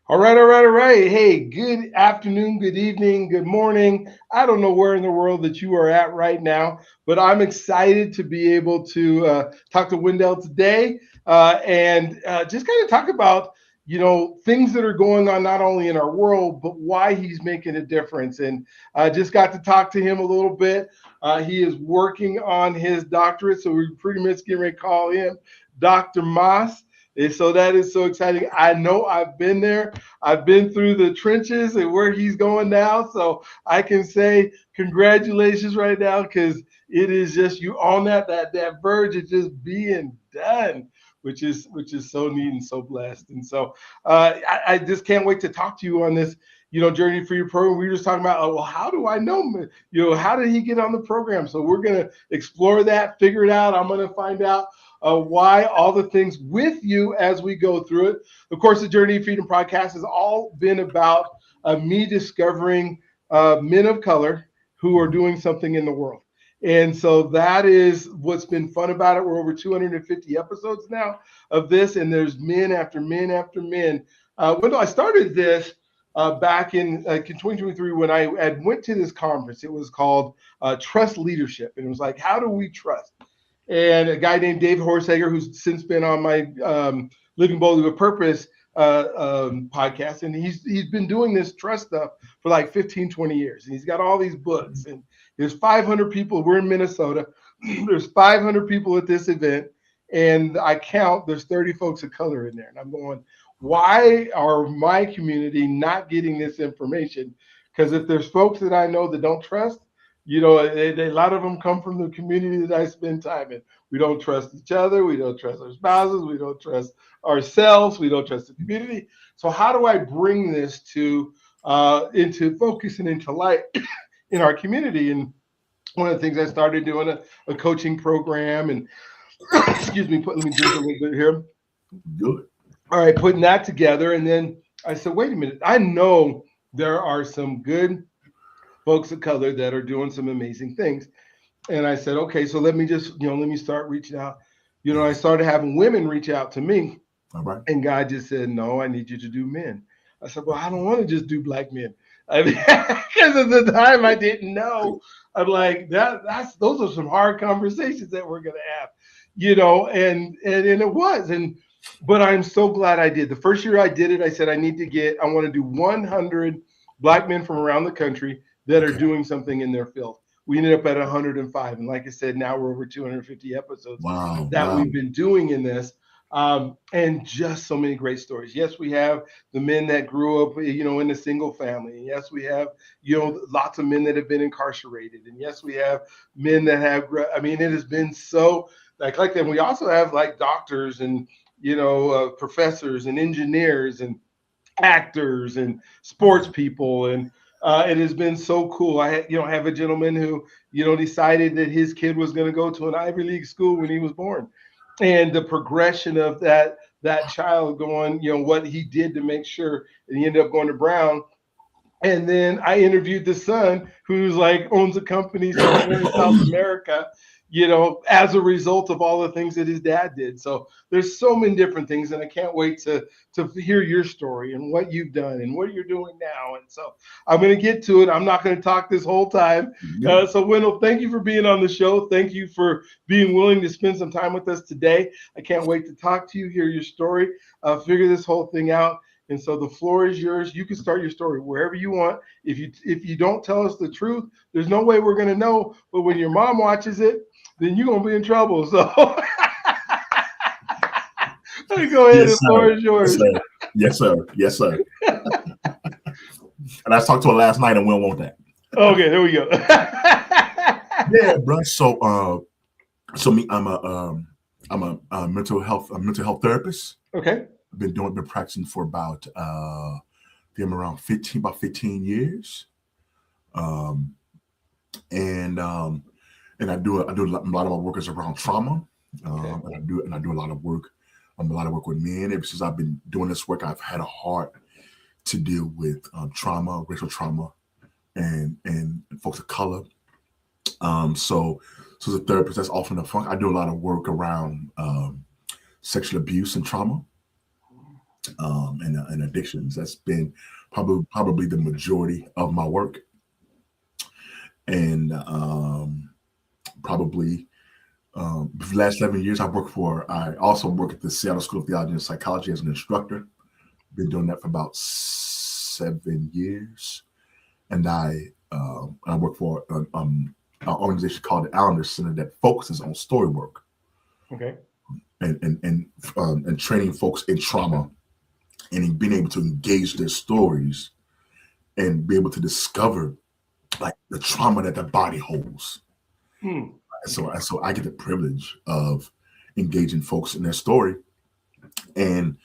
All right. Hey, good afternoon, good evening, good morning. I don't know where in the world that you are at right now, but I'm excited to be able to talk to Wendell today and just kind of talk about, things that are going on not only in our world, but why he's making a difference. And I just got to talk to him a little bit. He is working on his doctorate, so we're pretty much getting ready to call him Dr. Moss. And so that is so exciting. I know I've been there. I've been through the trenches and where he's going now. So I can say congratulations right now because it is just you on that verge of just being done, which is so neat and so blessed. And so I just can't wait to talk to you on this. Journey for your program. We were just talking about, oh, well, how do I know? How did he get on the program? So we're gonna explore that, figure it out. I'm gonna find out why all the things with you as we go through it. Of course, the Journey of Freedom podcast has all been about me discovering men of color who are doing something in the world. And so that is what's been fun about it. We're over 250 episodes now of this, and there's men after men after men. When I started this back in 2023, when I had went to this conference, it was called Trust Leadership, and it was like, how do we trust? And a guy named Dave Horsager, who's since been on my Living Boldly with Purpose podcast, and he's been doing this trust stuff for like 15, 20 years. And he's got all these books, and there's 500 people. We're in Minnesota. There's 500 people at this event, and I count there's 30 folks of color in there. And I'm going, why are my community not getting this information? Because if there's folks that I know that don't trust, a lot of them come from the community that I spend time in. We don't trust each other. We don't trust our spouses. We don't trust ourselves. We don't trust the community. So how do I bring this to into focus and into light in our community? And one of the things I started doing a coaching program and excuse me, let me drink a little bit here. Good. All right, putting that together. And then I said, wait a minute. I know there are some good folks of color that are doing some amazing things. And I said, okay, so let me just, let me start reaching out. I started having women reach out to me. All right. And God just said, no, I need you to do men. I said, well, I don't want to just do black men. I mean, because at the time I didn't know. I'm like, those are some hard conversations that we're gonna have, and it was. But I'm so glad I did. The first year I did it, I said I want to do 100 black men from around the country that are Okay. doing something in their field. We ended up at 105. And like I said, now we're over 250 episodes Wow. that Wow. we've been doing in this. And just so many great stories. Yes, we have the men that grew up, in a single family. And yes, we have, lots of men that have been incarcerated. And yes, we have men that have, I mean, it has been so like that. We also have like doctors and, professors and engineers and actors and sports people. And it has been so cool. Have a gentleman who, decided that his kid was going to go to an Ivy League school when he was born, and the progression of that child going, what he did to make sure that he ended up going to Brown. And then I interviewed the son who's like owns a company somewhere in South America, as a result of all the things that his dad did. So there's so many different things, and I can't wait to hear your story and what you've done and what you're doing now. And so I'm going to get to it. I'm not going to talk this whole time. Yeah. So Wendell, thank you for being on the show. Thank you for being willing to spend some time with us today. I can't wait to talk to you, hear your story, figure this whole thing out. And so the floor is yours. You can start your story wherever you want. If you don't tell us the truth, there's no way we're gonna know. But when your mom watches it, then you're gonna be in trouble. So go ahead. Yes, The floor sir. is Yes, yours. sir. Yes, sir. Yes, sir. And I talked to her last night, and we don't want that. Okay, there we go. Yeah, bro. So me, I'm a mental health therapist. Okay. Been practicing for about them around 15 years. Um, and I do a lot of my work is around trauma. Okay. And I do a lot of work with men. Ever since I've been doing this work, I've had a heart to deal with trauma, racial trauma, and folks of color. So as a therapist, that's often a fun. I do a lot of work around sexual abuse and trauma. and addictions. That's been probably the majority of my work, and probably for the last 7 years, I also work at the Seattle School of Theology and Psychology as an instructor. Been doing that for about 7 years, and I work for an organization called the Allender Center that focuses on story work Okay. and training folks in trauma and in being able to engage their stories and be able to discover like the trauma that the body holds. Hmm. Okay. So I get the privilege of engaging folks in their story, and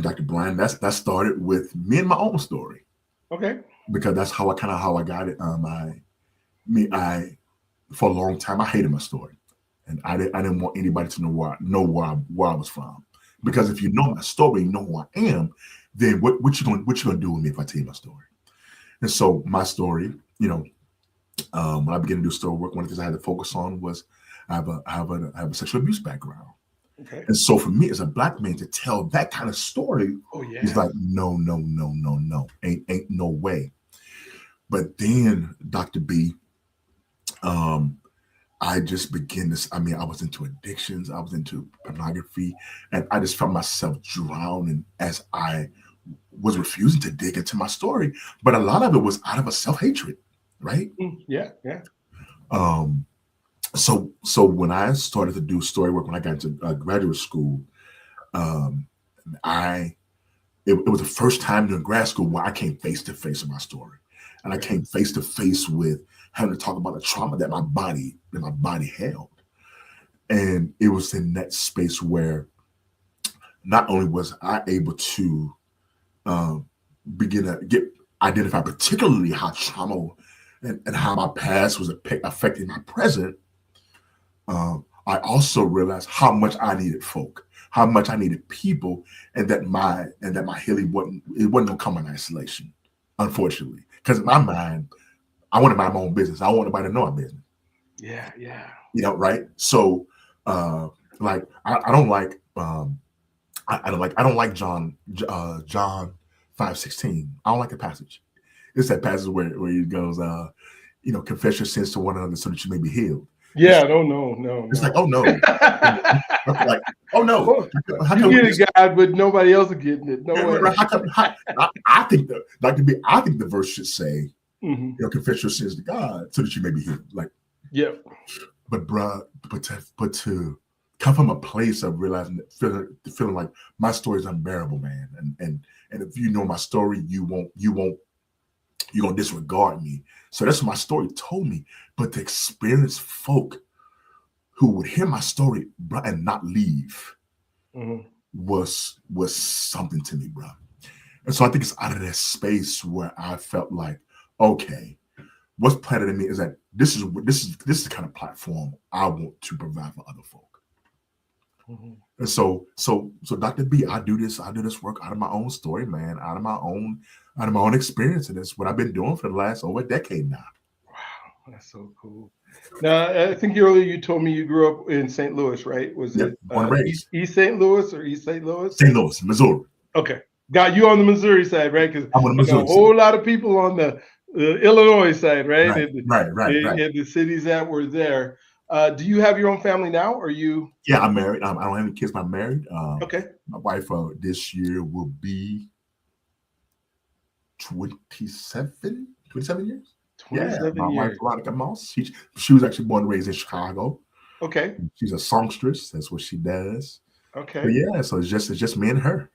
Dr. Brian, that started with me and my own story, Okay. because that's how I got it. I for a long time I hated my story, and I didn't want anybody to know where I was from, because if you know my story, you know who I am, then what you gonna do with me if I tell you my story? And so my story, when I began to do story work, one of the things I had to focus on was I have a sexual abuse background. Okay. And so for me as a black man to tell that kind of story Oh was yeah. like, no, no, no, no, no, ain't no way. But then Dr. B, um, I just began this. I mean, I was into addictions, I was into pornography, and I just felt myself drowning as I was refusing to dig into my story. But a lot of it was out of a self-hatred, right? Yeah. Yeah. Um, so when I started to do story work when I got into graduate school, um, I it was the first time during grad school where I came face to face with my story, and I Okay. came face to face with having to talk about the trauma that my body held, and it was in that space where not only was I able to um, begin to get identify particularly how trauma and how my past was affecting my present. I also realized how much I needed folk, how much I needed people, and that my healing wasn't gonna come in isolation, unfortunately. Because in my mind, I want to mind my own business. I don't want nobody to know my business. Yeah. Yeah. Right? So, like, I don't like, I don't like John 5:16. I don't like the passage. It's that passage where he goes, confess your sins to one another so that you may be healed. Yeah. No. No. No. It's like, No. oh no. Like, oh no. Oh, How you come we get just it, God, but nobody else is getting it. No way. how come I think I think the verse should say, Hmm. confess your sins to God so that you may be healed. Like, Yep. but bruh, but to come from a place of realizing that feeling like my story is unbearable, man. And if you know my story, you're gonna disregard me. So that's what my story told me. But to experience folk who would hear my story, bruh, and not leave Hmm. was something to me, bro. And so I think it's out of that space where I felt like, okay, what's planted in me is that this is the kind of platform I want to provide for other folk. Hmm. And so Dr. B, I do this work out of my own story, man, out of my own experience, and it's what I've been doing for the last over a decade now. Wow, that's so cool. Now, I think earlier you told me you grew up in St. Louis, right? Was Yep, it born and East, raised. East St. Louis or East St. Louis? St. Louis, Missouri. Okay, got you on the Missouri side, right? Because I'm on the I know a Missouri side. whole lot of people on the Illinois side, right? Right, right, right, right. And the cities that were there. Do you have your own family now? Or you Yeah, I'm married. I don't have any kids, but I'm married. okay? My wife this year will be 27 years. Yeah, 27 my wife years. Veronica Moss. She was actually born and raised in Chicago. Okay, She's a songstress. That's what she does. So okay. yeah, so it's just me and her.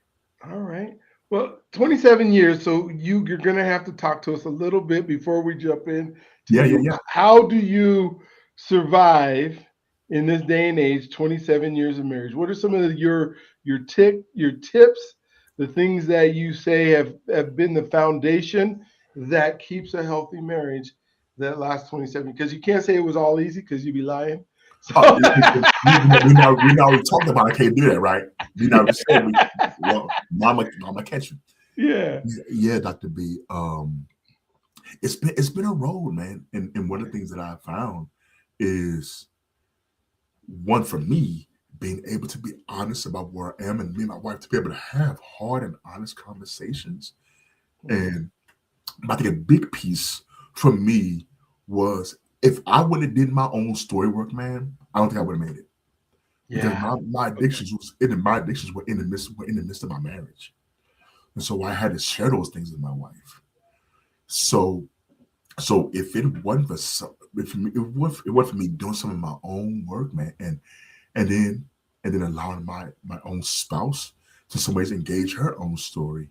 All right. Well, 27 years. So you're gonna have to talk to us a little bit before we jump in Yeah, yeah, to yeah. how do you survive in this day and age, 27 years of marriage? What are some of your tips, the things that you say have been the foundation that keeps a healthy marriage that lasts 27? Because you can't say it was all easy because you'd be lying. Oh, So we already talked about I can't do that, right? We already said well, mama catch you. yeah. Yeah, Dr. B. It's been a road, man. And one of the things that I found is one for me being able to be honest about where I am, and me and my wife to be able to have hard and honest conversations. And I think a big piece for me was, if I would have did my own story work, man, I don't think I would have made it, because Yeah. my Okay. addictions was in my addictions were in the midst of my marriage, and so I had to share those things with my wife. So if it wasn't for if it wasn't for me doing some of my own work, man, and then allowing my own spouse to some ways engage her own story,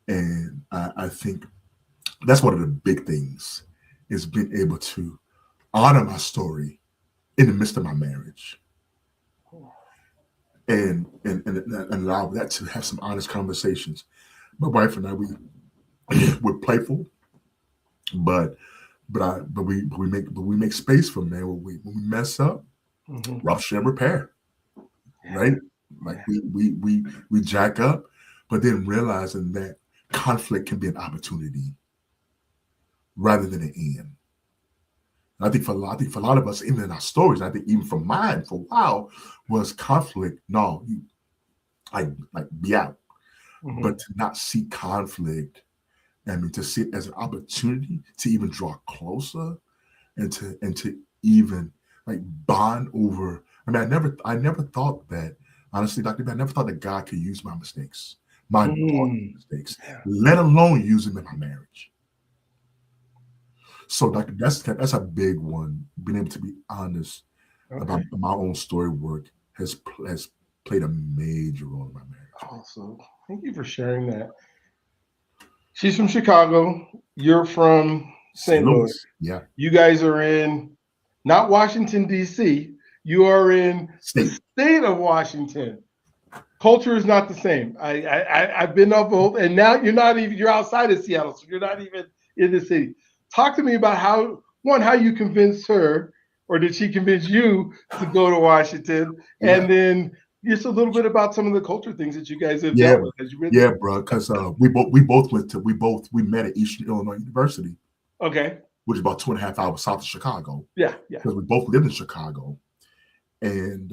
and I think that's one of the big things, is being able to honor my story in the midst of my marriage, and allow that to have some honest conversations. My wife and I, we're playful, but we make space for, man, when we mess up, Hmm. rupture and repair, Yeah. right? Like Yeah. we jack up, but then realizing that conflict can be an opportunity rather than an end. And I think for a lot of us, even in our stories, I think even for mine, for a while, was conflict. No, you like be out, but Hmm. to not see conflict, I mean, to see it as an opportunity to even draw closer, and to even like bond over. I mean, I never thought that, honestly, Dr. B, I never thought that God could use my mistakes, my daughter's Mm. mistakes, Yeah. let alone use them in my marriage. So, Oh, Dr. That's a big one. Being able to be honest about okay. my own story work has played a major role in my marriage, man. Awesome. Thank you for sharing that. She's from Chicago. You're from St. St. Louis. Louis, yeah, You guys are in not Washington, D.C. You are in the state, state of Washington. Culture is not the same. I've been up both, and now you're not even, you're outside of Seattle, so you're not even in the city. Talk to me about how you convinced her, or did she convince you to go to Washington, yeah, and then just a little bit about some of the culture things that you guys have yeah, dealt with as you've been yeah, there. bro. Because we met at Eastern Illinois University, Okay. which is about 2.5 hours south of Chicago, Yeah. Yeah. because we both lived in Chicago. And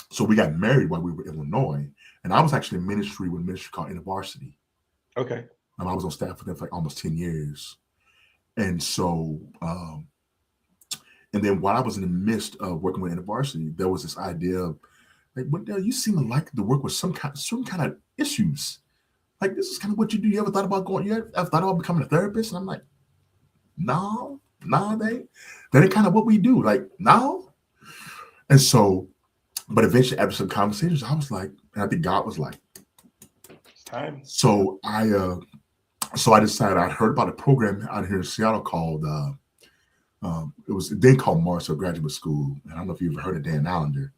so we got married while we were in Illinois. And I was actually in ministry with a ministry called InterVarsity. Okay. I was on staff with them for like almost 10 years. And so, and then while I was in the midst of working with InterVarsity, there was this idea of, like, Wendell, you seem like to work with some kind of issues. Like, this is kind of what you do. You ever thought about going, you ever thought about becoming a therapist? And I'm like, no, no, that ain't kind of what we do. Like, no. And so, but eventually, after some conversations, I was like, and I think God was like, It's time. Yeah. so I decided, I heard about a program out here in Seattle called it was then called Marshall Graduate School, and I don't know if you've ever heard of Dan Allender.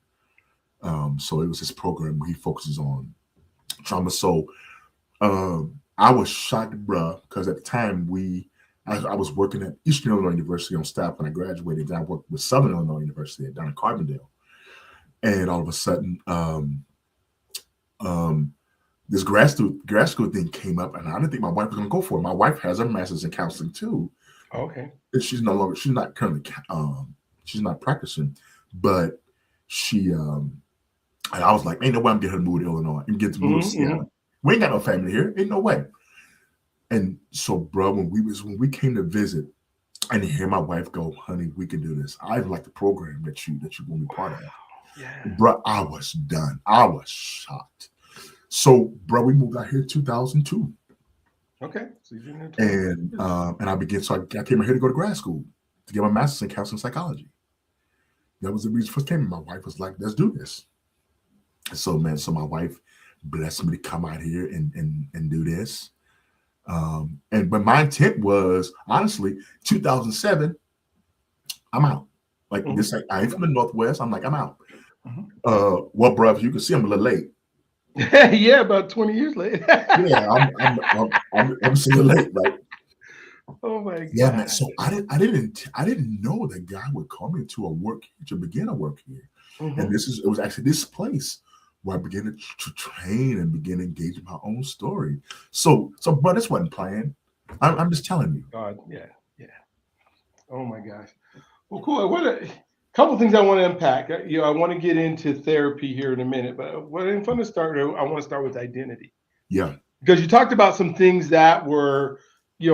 So it was this program where he focuses on trauma. So I was shocked, bruh, because at the time I was working at Eastern Illinois University on staff when I graduated. Then I worked with Southern Illinois University down in Carbondale, and all of a sudden, um, this grad school thing came up, and I didn't think my wife was going to go for it. My wife has a master's in counseling too, Okay. and she's not currently she's not practicing, but she and I was like, ain't no way I'm getting her to move to Illinois and get to move to Hmm. Seattle. We ain't got no family here, ain't no way. And so, bro, when we came to visit, and hear my wife go, honey, we can do this. I like the program that you want to be part of. Yeah. Bro, I was done. I was shocked. So, bro, we moved out here in 2002. Okay. So you've been there 20 And years. I came here to go to grad school to get my master's in counseling psychology. That was the reason I first came. My wife was like, let's do this. So, man, so my wife blessed me to come out here and do this. And but my intent was, honestly, 2007, I'm out. Like Hmm. this, I ain't from the Northwest. I'm like, I'm out. Hmm. Well, bro, if you can see, I'm a little late. Yeah, about 20 years later. Yeah, I'm still late, right? Oh my Yeah, man. God. So I didn't know that God would call me to a work here, to begin a work here, and Hmm. it was actually this place where I began to train and begin engaging my own story. So, bro, this wasn't planned. I'm just telling you. God, yeah, yeah. Oh my gosh. Well, cool. What? Couple things I want to unpack. I want to get into therapy here in a minute, but when I'm going to start, I want to start with identity Yeah. because you talked about some things that were,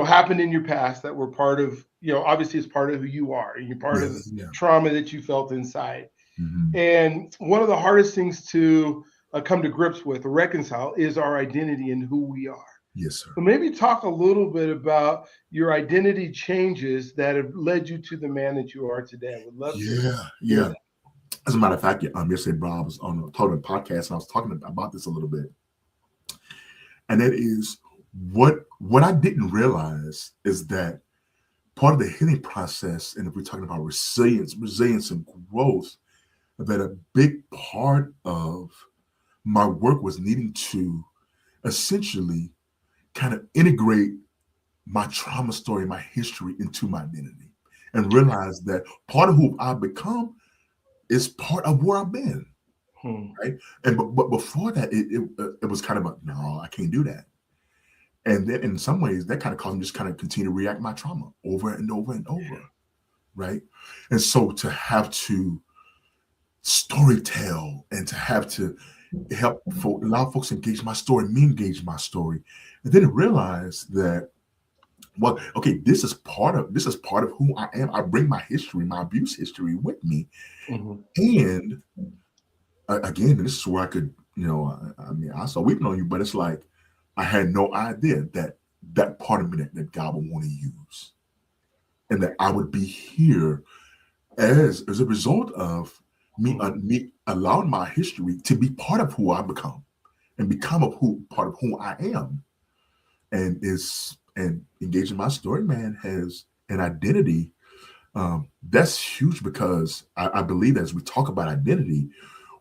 happened in your past that were part of, obviously it's part of who you are, and you're part of the Yes. Yeah. trauma that you felt inside. Hmm. And one of the hardest things to come to grips with or reconcile is our identity and who we are. Yes, sir. So maybe talk a little bit about your identity changes that have led you to the man that you are today. I would love to Yeah. hear Yeah. As a matter of fact, yesterday, bro, I was on a talking podcast and I was talking about this a little bit, and that is what I didn't realize is that part of the healing process, and if we're talking about resilience and growth, that a big part of my work was needing to essentially kind of integrate my trauma story, my history into my identity, and realize that part of who I've become is part of where I've been, that. right? And but before that, it was kind of like, no, I can't do that. And then in some ways, that kind of caused me to just kind of continue to react my trauma over and over and over, right? And so to have to story tell and to have to allow folks to engage my story, me engage my story, and then realize that, well, okay, this is part of who I am. I bring my history, my abuse history with me, Hmm. and again, this is where I could, I mean, I saw weeping on you, but it's like I had no idea that that part of me that God would want to use, and that I would be here as a result of me allowing my history to be part of who I become and become a who part of who I am, and engaging my story, man, has an identity. That's huge because I believe as we talk about identity,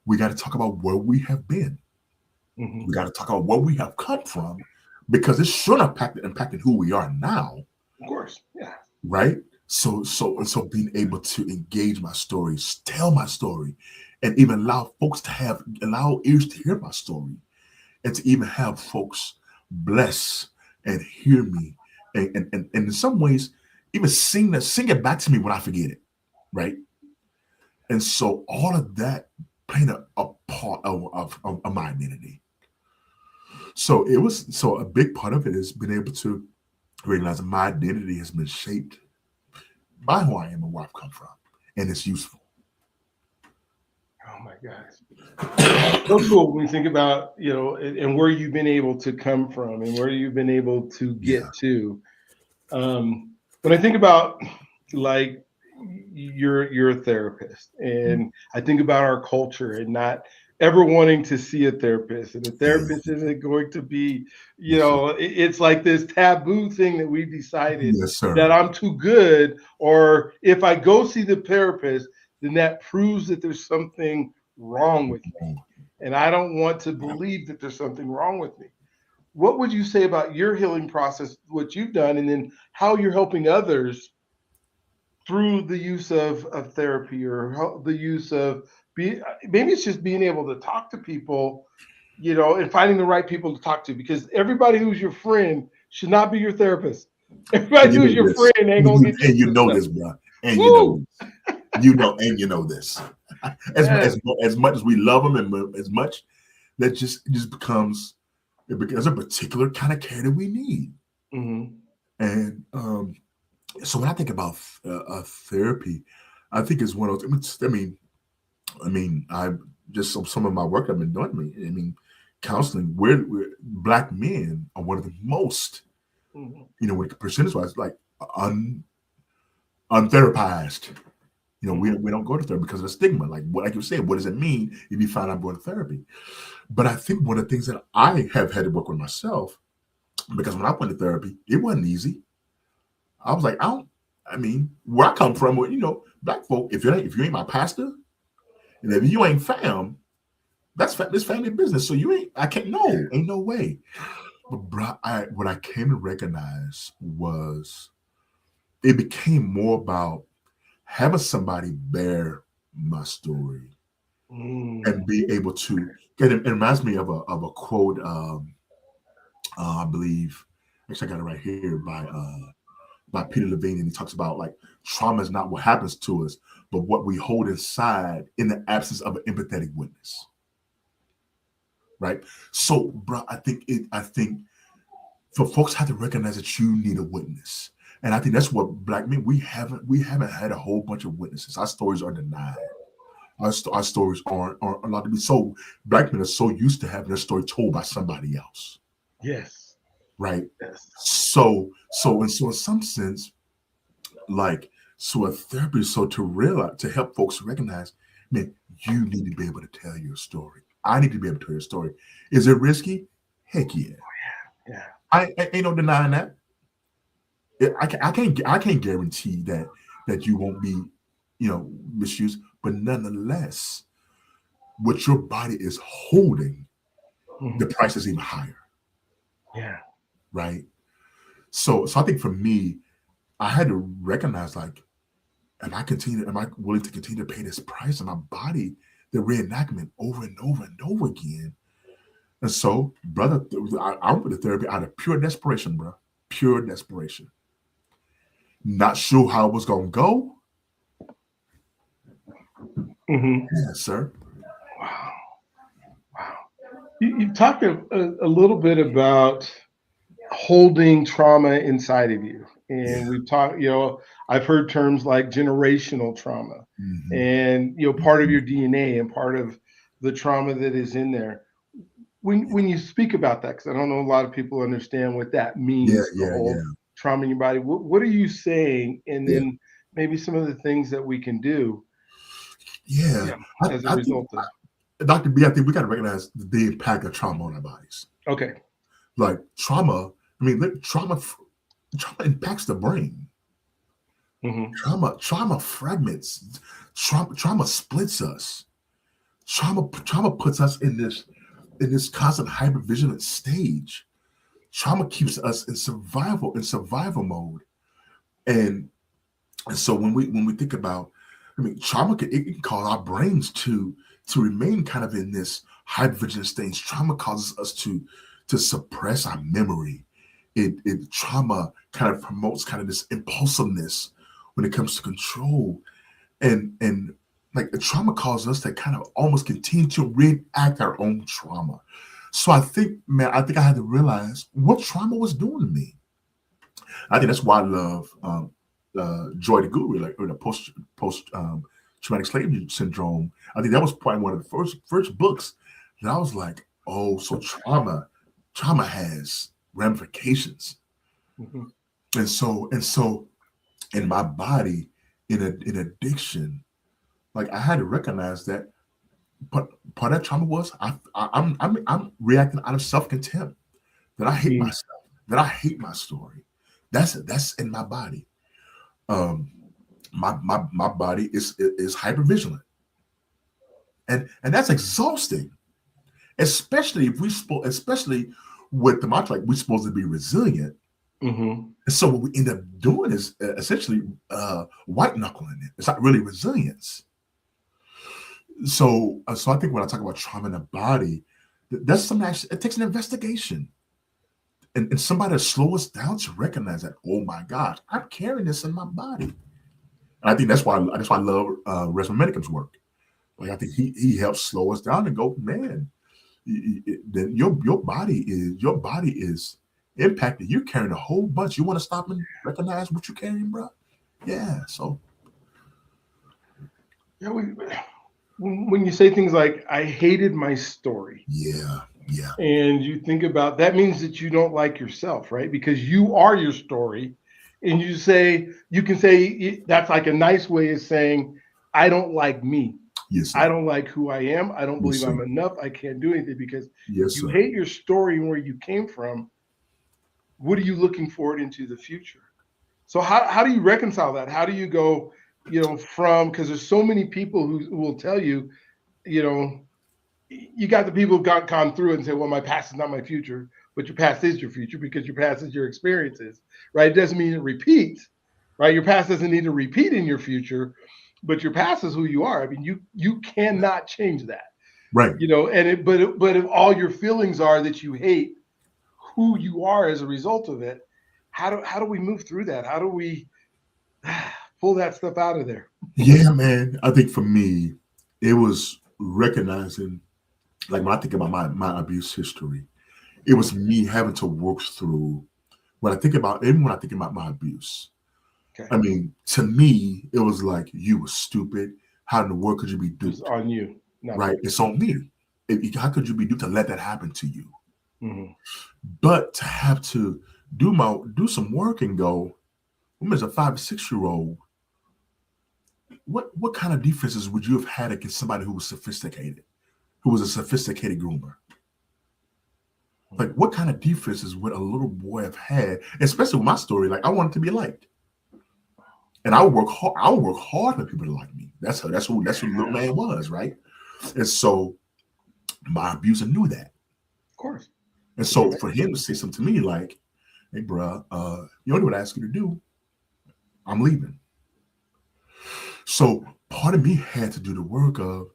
we got to talk about where we have been. We Hmm. got to talk about where we have come from because it's sure impacting who we are now, Of course. Yeah. right? So being able to engage my stories, tell my story, and even allow folks to allow ears to hear my story, and to even have folks bless and hear me, and in some ways even sing it back to me when I forget it, right? And so all of that playing a part of my identity. So a big part of it is being able to recognize that my identity has been shaped by who I am and where I've come from, and it's useful. Oh my gosh. So cool when you think about, and where you've been able to come from and where you've been able to Yeah. get to. When I think about like you're a therapist, Mm. and I think about our culture and not ever wanting to see a therapist, and the Yeah. therapist isn't going to be, Yes, sir. it's like this taboo thing that we've decided Yes, that sir. I'm too good, or if I go see the therapist, then that proves that there's something wrong with me, and I don't want to Yeah. believe that there's something wrong with me. What would you say about your healing process, what you've done, and then how you're helping others through the use of therapy, or the use of maybe it's just being able to talk to people, and finding the right people to talk to, because everybody who's your friend should not be your therapist. And Everybody you who's know your this. friend ain't gonna get you And you through know stuff. this, bro. And you know Woo! this. And you know this. Yes. As much as we love them, and as much that just it just becomes it becomes a particular kind of care that we need. Hmm. And so when I think about therapy, I think it's one of those. I just some of my work I've been doing. I mean, counseling. We're black men are one of the most, Hmm. when percentage wise, like un untherapized. Hmm. We don't go to therapy because of the stigma. Like you said, what does it mean if you find out going to therapy? But I think one of the things that I have had to work with myself, because when I went to therapy, it wasn't easy. I was like, I mean, where I come from, black folk, if you ain't my pastor, and if you ain't fam, this family business. So you ain't, I can't, no, ain't no way. But bro, what I came to recognize was it became more about having somebody bear my story and Mm. be able to. It reminds me of a quote. I believe, actually, I got it right here by Peter Levine, and he talks about like trauma is not what happens to us, but what we hold inside in the absence of an empathetic witness. Right. So, bro, I think for folks have to recognize that you need a witness. And I think that's what black men, we haven't had a whole bunch of witnesses. Our stories are denied. Our stories aren't allowed to be so. Black men are so used to having their story told by somebody else, Yes. right? Yes. So in some sense, like, so a therapy, so to realize, to help folks recognize, man, you need to be able to tell your story. I need to be able to tell your story. Is it risky? Heck yeah. Yeah. I ain't no denying that. I can't guarantee that you won't be, misused. But nonetheless, what your body is holding, the Mhm. price is even higher, Yeah. right? So I think for me, I had to recognize, like, am I willing to continue to pay this price? And my body, the reenactment over and over and over again. And so, brother, I went to therapy out of pure desperation, bro. Pure desperation. Not sure how it was gonna go. Hmm. Yeah, sir. Wow. Wow. You talked a little bit about holding trauma inside of you. Yeah. And we've talked, I've heard terms like generational trauma Hmm. and, part of your DNA and part of the trauma that is in there. When you speak about that, because I don't know a lot of people understand what that Yeah, means to yeah, yeah, hold trauma in your body. What are you saying? And yeah, then maybe some of the things that we can do, yeah. yeah, I, as a I think, result of. Dr. B, I think we got to recognize the impact of trauma on our bodies. Okay. Like trauma, I mean, trauma impacts the brain. Hmm. Trauma fragments. Trauma splits us. Trauma puts us in this constant hypervigilant stage. Trauma keeps us in survival mode. And so when we think about, I mean, trauma it can cause our brains to remain kind of in this hypervigilant stage. Trauma causes us to suppress our memory. It trauma kind of promotes kind of this impulsiveness when it comes to control, and like the trauma causes us to kind of almost continue to reenact our own trauma. So I think, man, I had to realize what trauma was doing to me. I think that's why I love Joy the Guru, like, or the post traumatic slavery syndrome. I think that was probably one of the first books that I was like, oh, so trauma has ramifications, Hmm. and so in my body, in addiction, like I had to recognize that. But part of that trauma was I'm reacting out of self contempt, that I hate myself, that I hate my story. That's in my body. Um, my body is hyper vigilant, and that's exhausting, especially if especially with the mantra, like we're supposed to be resilient. Hmm. And so what we end up doing is essentially white knuckling it. It's not really resilience. So I think when I talk about trauma in the body, that's something it takes an investigation, and somebody to slow us down to recognize that, oh my gosh, I'm carrying this in my body. And I think that's why I love Resma Medicum's work. Like I think he helps slow us down and go, man, your body is impacted. You're carrying a whole bunch. You want to stop and recognize what you're carrying, bro? Yeah. So Yeah, when you say things like "I hated my story," yeah, yeah, and you think about that means that you don't like yourself, right? Because you are your story, and you can say that's like a nice way of saying I don't like me. yes, I sir. don't like who I am. I don't Yes, believe sir. I'm enough. I can't do anything because if Yes, you sir. hate your story and where you came from, what are you looking forward into the future? So how do you reconcile that? How do you go, from because there's so many people who will tell you, you know, you got the people who've gone through it and say, well, my past is not my future, but your past is your future because your past is your experiences, right? It doesn't mean it repeats, right? Your past doesn't need to repeat in your future, but your past is who you are. I mean, you cannot change that, Right. but if all your feelings are that you hate who you are as a result of it, how do we move through that? How do we? pull that stuff out of there. Yeah, man. I think for me, it was recognizing, like when I think about my abuse history, it was Mhm. me having to work through when I think about, even when I think about my abuse. Okay. I mean, to me, it was like, you were stupid. How in the world could you be It was duped? on you, not Right? me. It's on me. How could you be duped to let that happen to you? Hmm. But to have to do some work and go, I'm as a 5 or 6 year old, what kind of defenses would you have had against somebody who was sophisticated, who was a sophisticated groomer? Like, what kind of defenses would a little boy have had? Especially with my story, like I wanted to be liked, and I would work hard. I would work hard for people to like me. That's who the little man was, right? And so my abuser knew that, Of course. and It's so right. for him to say something to me like, "Hey, bro, you don't do what I ask you to do. I'm leaving." So part of me had to do the work of,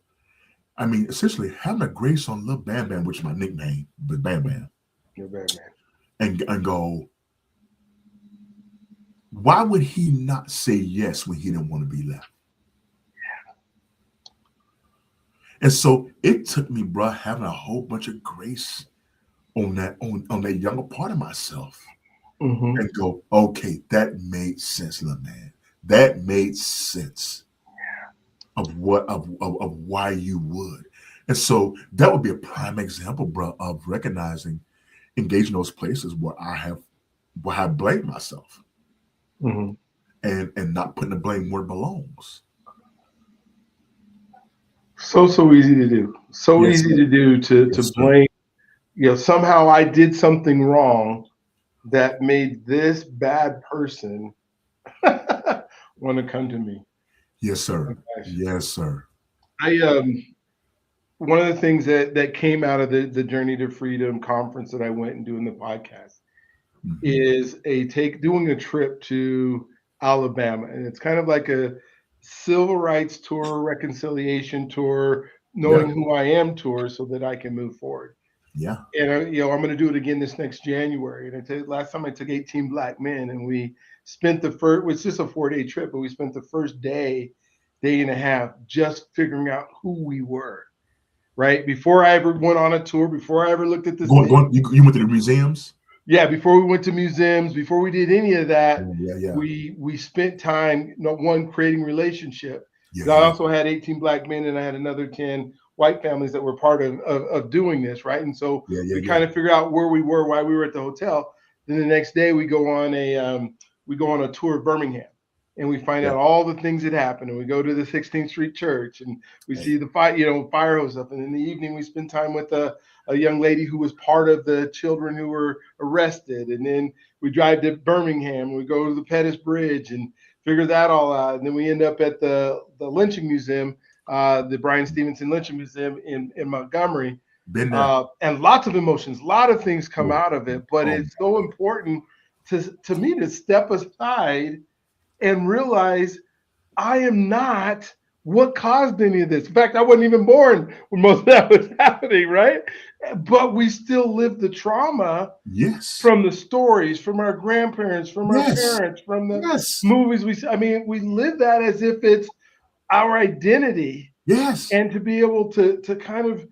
I mean, essentially having a grace on Lil Bam Bam, which is my nickname, but Bam Mhm. Bam, You're bad, man. and go, why would he not say yes when he didn't want to be left? And so it took me, bro, having a whole bunch of grace on that younger part of myself, Hmm. and go, okay, that made sense, little man. That made sense of of why you would. And so that would be a prime example, bro, of recognizing, engaging those places where I blame myself, Hmm. and not putting the blame where it belongs. So easy to do. So Yes, easy sir. to do to Yes, sir. blame. Somehow I did something wrong that made this bad person want to come to me. Yes, Oh, sir. gosh. Yes, sir. I One of the things that came out of the Journey to Freedom conference that I went and doing the podcast Hmm. is a take doing a trip to Alabama, and it's kind of like a civil rights tour, reconciliation tour, Yeah. knowing who I am tour, so that I can move forward. Yeah. And I'm going to do it again this next January. And last time I took 18 black men, and we spent the first. It was just a 4-day trip, but we spent the first day and a half, just figuring out who we were. Right before I ever went on a tour, before I ever looked at the city, You went to the museums? yeah, before we went to museums, before we did any of that, Yeah, yeah, yeah. we spent time, one, creating relationship. Yeah, But I yeah, also had 18 black men, and I had another 10 white families that were part of doing this, right? And so yeah, yeah, we yeah, kind of figured out where we were, why we were at the hotel. Then the next day we go on a tour of Birmingham, and we find yeah. out all the things that happened. And we go to the 16th Street Church, and we Hey, see the fire hose up. And in the evening we spend time with a young lady who was part of the children who were arrested. And then we drive to Birmingham. We go to the Pettus Bridge and figure that all out. And then we end up at the lynching museum, the Brian Stevenson Lynching Museum in Montgomery. been there. And lots of emotions, a lot of things come Oh, out of it. But oh, it's so important to me to step aside and realize I am not what caused any of this. In fact, I wasn't even born when most of that was happening, right? But we still live the trauma yes, from the stories, from our grandparents, from our yes, parents, from the yes, movies we see. I mean, we live that as if it's our identity. yes, And to be able to kind of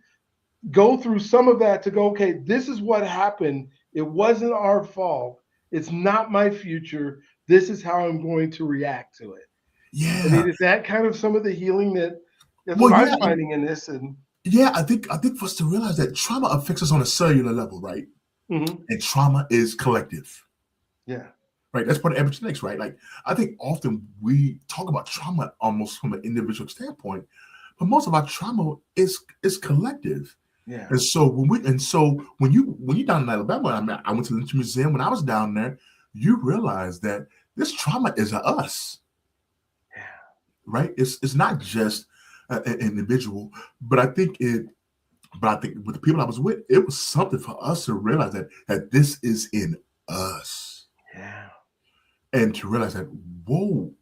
go through some of that, to go, okay, this is what happened. It wasn't our fault. It's not my future. This is how I'm going to react to it. I yeah. mean, is that kind of some of the healing that's Well, what yeah, I'm finding in this? And yeah. I think for us to realize that trauma affects us on a cellular level, right? mhm, And trauma is collective, yeah, right? That's part of epigenetics, right? Like, I think often we talk about trauma almost from an individual standpoint, but most of our trauma is collective. yeah, And so when you down in Alabama, I went to the Lynch Museum. When I was down there, you realize that this trauma is a us, yeah, right? It's not just an individual, but I think it. But I think with the people I was with, it was something for us to realize that this is in us, yeah. and to realize that, whoa,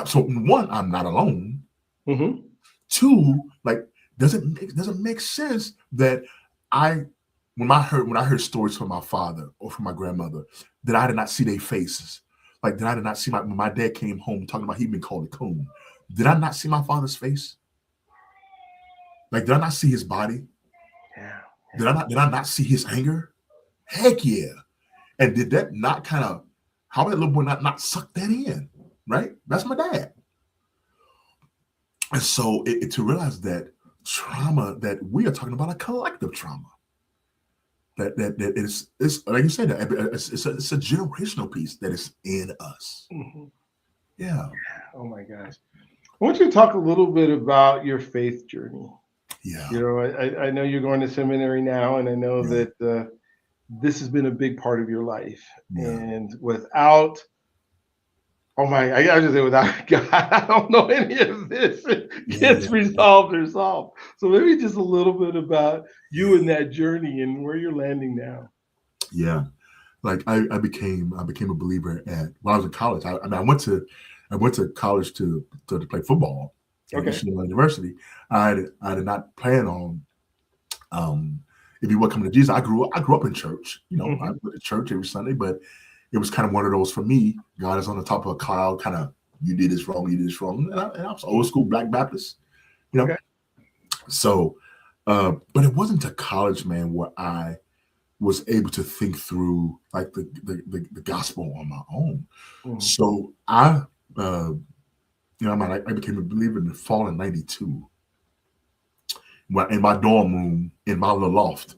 so one, I'm not alone. Hmm. Two, like, does it make sense that I when I heard stories from my father or from my grandmother, that I did not see their faces, Like, did I not see when my dad came home talking about he'd been called a coon? Did I not see my father's face? Like, did I not see his body? Yeah. Did I not see his anger? Heck yeah. And did that not kind of, how did that little boy not suck that in? Right? That's my dad. And so to realize that trauma, that we are talking about a collective trauma. That is like you said, it's a generational piece that is in us. Hmm. Yeah. Oh my gosh. I want you to talk a little bit about your faith journey. Yeah. You know, I know you're going to seminary now, and I know Yeah. that this has been a big part of your life. Yeah. And without, oh my, I just say without God, I don't know any of this Yeah. gets resolved or solved. So maybe just a little bit about you Yeah. and that journey and where you're landing now. Yeah. Like I became a believer when I was in college. I mean, I went to college to play football at Okay. Eastern University. I did not plan on um if you were coming to Jesus. I grew up in church. I Hmm. went to church every Sunday, but it was kind of one of those for me. God is on the top of a cloud, kind of, you did this wrong, you did this wrong. And I was old school Black Baptist, you know. Okay. So, but it wasn't to college, man, where I was able to think through like the gospel on my own. Hmm. So uh, I became a believer in the fall of '92. In my dorm room, in my little loft,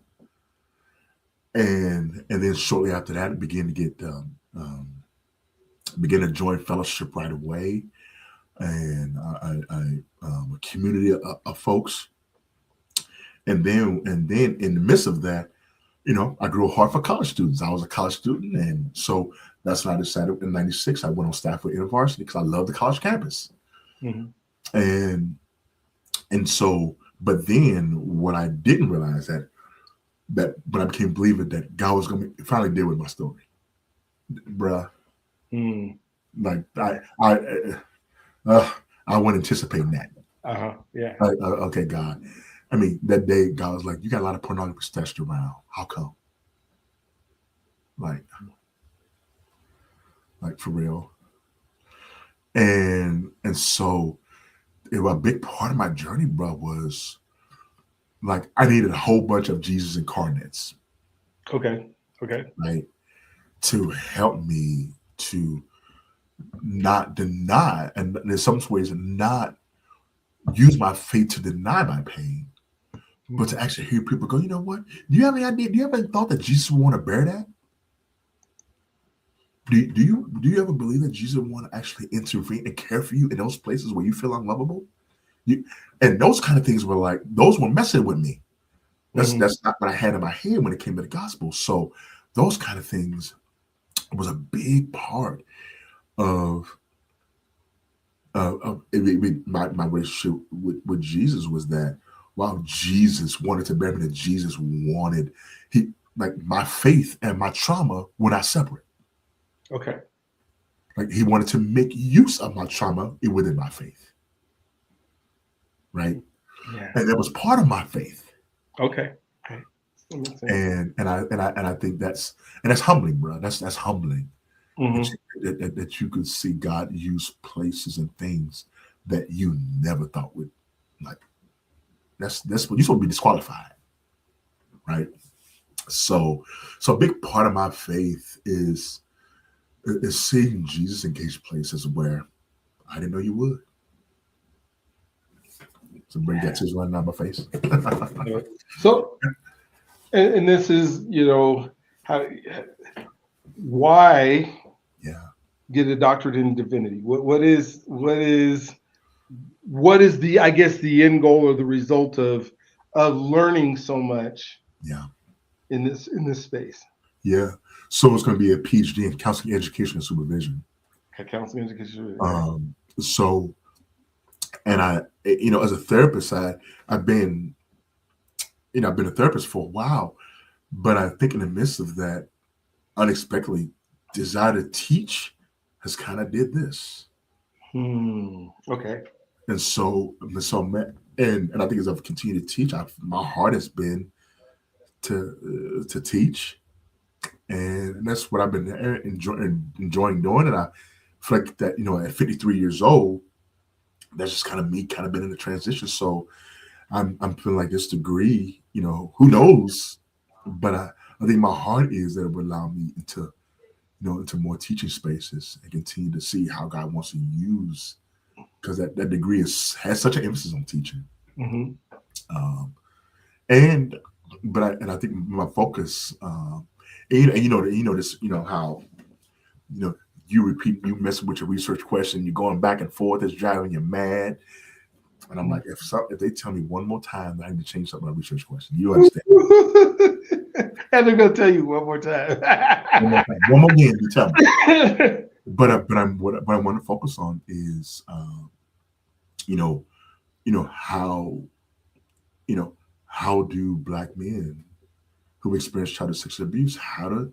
and then shortly after that, I began to join fellowship right away, and a community of folks, and then in the midst of that, I grew a heart for college students. I was a college student, and so that's when I decided in '96 I went on staff with University because I love the college campus, Hmm. and so, but then what I didn't realize that when I became a believer that God was going to finally deal with my story, bruh. Mm. Like uh, I wasn't anticipating that. Uh-huh. Yeah. Okay, God. I mean, that day, God was like, "You got a lot of pornography stashed around. How come? Like, for real?" And so, a big part of my journey, bro, was like I needed a whole bunch of Jesus incarnates, Okay. Okay. right, to help me to not deny, and in some ways, not use my faith to deny my pain, but to Mhm. actually hear people go, you know what? Do you have any idea? Do you ever thought that Jesus would want to bear that? Do you ever believe that Jesus would want to actually intervene and care for you in those places where you feel unlovable? You, and those kind of things were like, those were messing with me. Mhm. That's not what I had in my head when it came to the gospel. So those kind of things was a big part of my relationship with Jesus, was that while Jesus wanted to bear me, that Jesus wanted, he like, my faith and my trauma were not separate. Okay. Like, he wanted to make use of my trauma within my faith, right? Yeah. And that was part of my faith. Okay. Okay. That makes sense. And I think that's humbling, bro. That's humbling that Hmm. that you could see God use places and things that you never thought would, like, that's what you're supposed to be disqualified, right? So a big part of my faith is seeing Jesus engage places where I didn't know you would. So bring that Yeah. tears running down my face. So, and this is, how, why Yeah, get a doctorate in divinity? What is the, I guess, the end goal or the result of learning so much yeah, in this space? yeah. So it's going to be a PhD in counseling, education, and supervision. Counseling education. Okay. So, and as a therapist, I've been, I've been a therapist for a while, but I think in the midst of that, unexpectedly, desire to teach has kind of did this. Okay. And so, and I think as I've continued to teach, my heart has been to teach and that's what I've been enjoying doing. And I feel like that, at 53 years old, that's just kind of me, kind of been in the transition. So I'm feeling like this degree, who knows, but I think my heart is that it would allow me into more teaching spaces and continue to see how God wants to use, because that degree has such an emphasis on teaching. Mm-hmm. Um, and I think my focus, this, how you know you messing with your research question, you're going back and forth, it's driving you mad. And I'm like, if they tell me one more time that I need to change something on my research question, you understand? And they're gonna tell you one more time. One more time, one more again, you tell me. What I want to focus on is, you know, how you know how do Black men who experience childhood sexual abuse, how do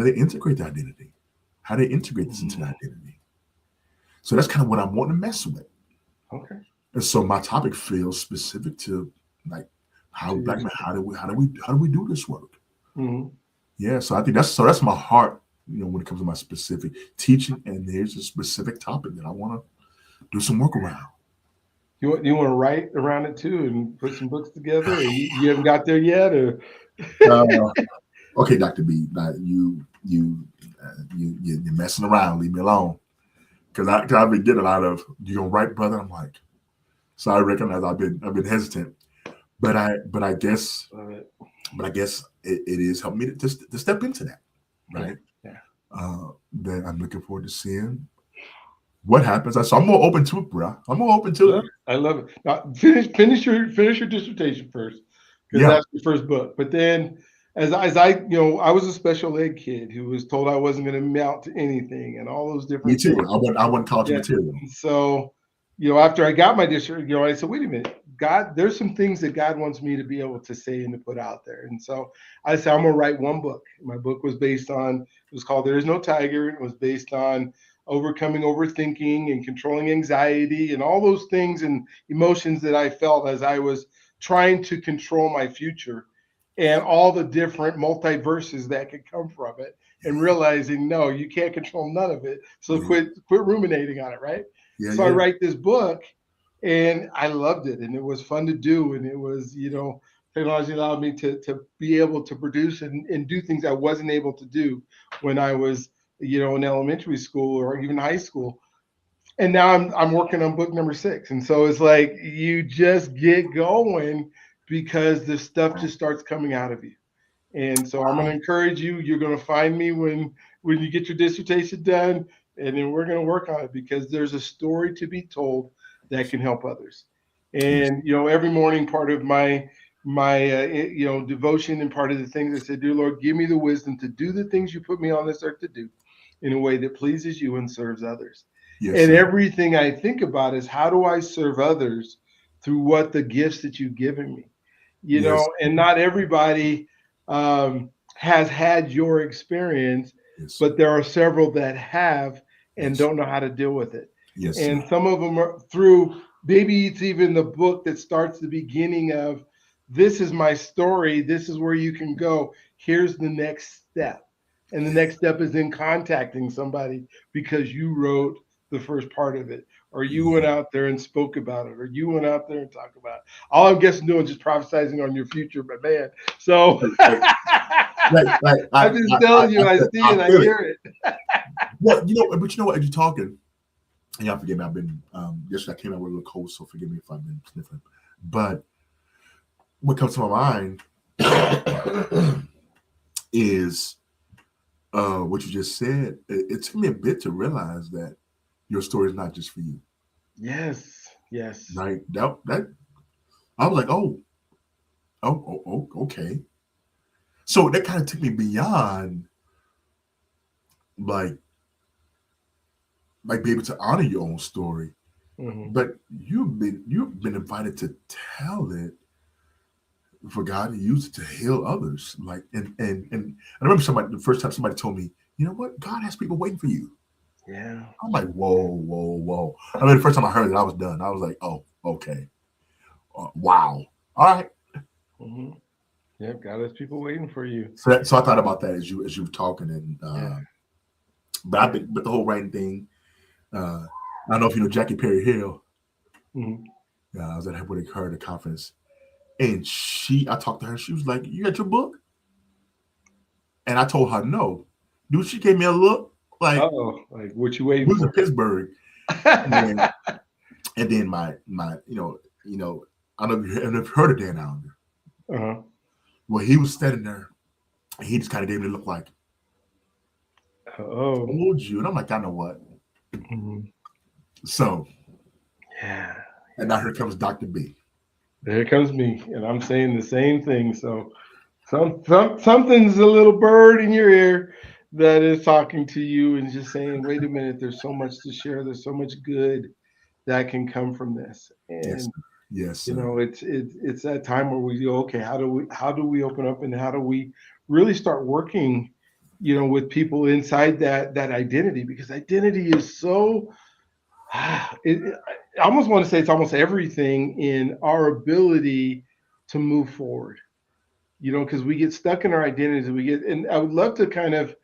they integrate the identity? How do they integrate this into the identity? So that's kind of what I'm wanting to mess with. Okay. And so my topic feels specific to, like, how Black men, how do we do this work? Mm-hmm. Yeah, so I think that's my heart, when it comes to my specific teaching, and there's a specific topic that I want to do some work around. You want to write around it too and put some books together, or you haven't got there yet, or Uh, okay, Dr. B, now you're messing around. Leave me alone, because I've been getting a lot of, you gonna write, brother. I'm like, so I recognize I've been hesitant, but I guess it is helping me to step into that, yeah, right? yeah. That I'm looking forward to seeing what happens. So I'm more open to it, bro. I'm more open to it. I love it. Now, finish your dissertation first, because Yeah, that's your first book. But then, as I was a special ed kid who was told I wasn't going to amount to anything, and all those me different too. things. I wouldn't college Yeah. material. And so, after I got my district, I said, wait a minute, God, there's some things that God wants me to be able to say and to put out there. And so I said, I'm gonna write one book. My book was based on, it was called There Is No Tiger. It was based on overcoming overthinking and controlling anxiety and all those things and emotions that I felt as I was trying to control my future, and all the different multiverses that could come from it, and realizing no, you can't control none of it. So Yeah, quit ruminating on it, right? yeah, So I yeah. write this book, and I loved it, and it was fun to do, and it was, technology allowed me to be able to produce and do things I wasn't able to do when I was, in elementary school or even high school. And now I'm working on book number 6, and so it's like you just get going because the stuff just starts coming out of you. And so I'm going to encourage you. You're going to find me when you get your dissertation done, and then we're going to work on it, because there's a story to be told that can help others. Yes, And every morning, part of my devotion, and part of the things I said, dear Lord, give me the wisdom to do the things you put me on this earth to do in a way that pleases you and serves others. yes, And sir. everything I think about is, how do I serve others through what the gifts that you've given me? Yes, And not everybody has had your experience, yes, sir. but there are several that have and Yes, don't know how to deal with it. yes, sir. And some of them are through, maybe it's even the book that starts the beginning of, this is my story, this is where you can go, here's the next step. And the next step is in contacting somebody because you wrote the first part of it, or you went Yeah. out there and spoke about it, or you went out there and talked about it. All I'm guessing doing is just prophesizing on your future, my man. So Like, like I'm just telling you, I see I it, I feel it. hear it. Well, but you know what? As you're talking, and y'all forgive me, I've been yesterday I came out with a little cold, so forgive me if I've been sniffling. But what comes to my mind is what you just said. It took me a bit to realize that your story is not just for you, Yes, yes. right? That I was like, okay. So that kind of took me beyond, like be able to honor your own story, Hmm. but you've been invited to tell it for God to use it to heal others. Like, and I remember the first time somebody told me, you know what, God has people waiting for you. Yeah. I'm like, whoa, whoa, whoa. I mean, the first time I heard it, I was done. I was like, oh, okay, wow, all right. Hmm. Yep, God has people waiting for you. So I thought about that as you were talking, and Yeah. but I think but the whole writing thing. I don't know if you know Jackie Perry Hill. Mhm. I was at her at the conference, and I talked to her. She was like, "You got your book?" And I told her no. Dude, she gave me a look like Uh-oh, like what you waiting we was for? in Pittsburgh, and and then my I don't know if you've heard of Dan Allender. Uh-huh. Well, he was standing there, and he just kind of gave me a look like, Oh. "Told you," and I'm like, "I know what." Mhm. So, Yeah. and now here comes Doctor B. There comes me, and I'm saying the same thing. So something's a little bird in your ear that is talking to you and just saying, "Wait a minute, there's so much to share. There's so much good that can come from this." Yes, And sir. Yes, you sir. know, it's that time where we go, okay, how do we open up and how do we really start working, with people inside that identity, because identity is so I almost want to say it's almost everything in our ability to move forward, because we get stuck in our identities and and I would love to kind of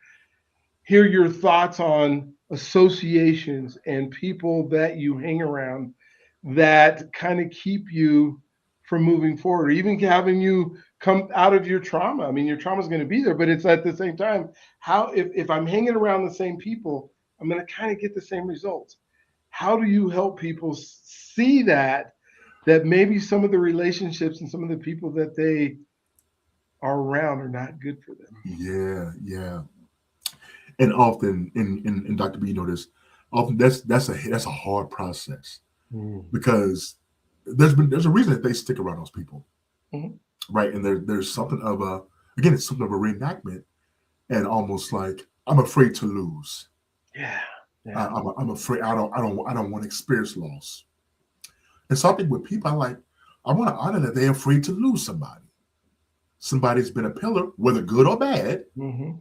hear your thoughts on associations and people that you hang around that kind of keep you from moving forward, or even having you come out of your trauma. I mean, your trauma is going to be there, but it's at the same time, how if I'm hanging around the same people, I'm going to kind of get the same results. How do you help people see that maybe some of the relationships and some of the people that they are around are not good for them? Yeah, yeah. And often, in Doctor B, you know this. Often that's a hard process Mm. because there's a reason that they stick around those people, Mhm. right? And there's something of a again, it's something of a reenactment, and almost like I'm afraid to lose. Yeah, yeah. I'm afraid I don't want to experience loss. And so I think with people, I want to honor that they're afraid to lose somebody. Somebody's been a pillar, whether good or bad. Hmm.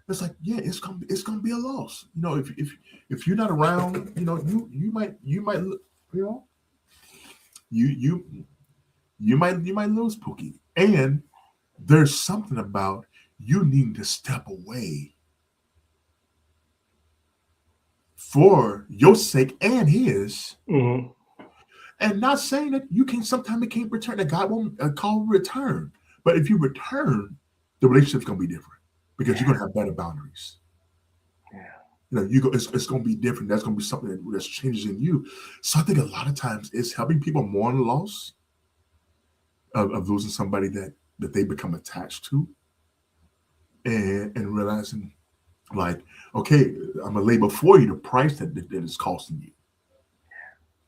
It's like, yeah, it's gonna be a loss. If you're not around, you might you know you you you might lose Pookie. And there's something about you needing to step away for your sake and his, Hmm. and not saying that you can sometimes it can't return, that God won't call return. But if you return, the relationship's gonna be different because you're Yeah, gonna have better boundaries. yeah. It's going to be different. That's going to be something that's changes in you. So I think a lot of times it's helping people mourn the loss of losing somebody that they become attached to, and realizing like, okay, I'm gonna lay before you the price that is costing you.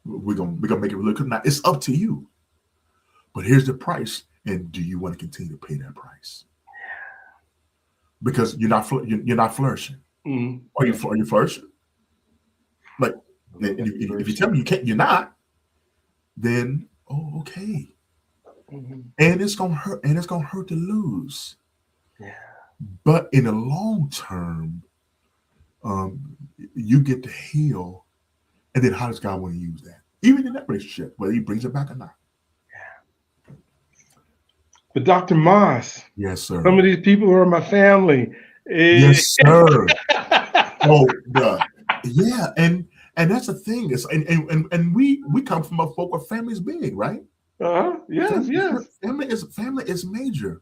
We're gonna make it look good. Now it's up to you, but here's the price, and do you want to continue to pay that price? Because you're not flourishing. Hmm. Are you flourishing? Like, and That's if you tell flourishing. me you can't, you're not, then oh, okay. Hmm. And it's gonna hurt to lose. Yeah. But in the long term, um, you get to heal. And then how does God want to use that? Even in that relationship, whether he brings it back or not. But Dr. Moss, Yes, some sir. of these people are my family. Eh, Yes, sir. Oh, bruh. Yeah, and that's the thing. Is and we come from a folk where family is big, right? uh-huh. Yes, Family, yes. family is major.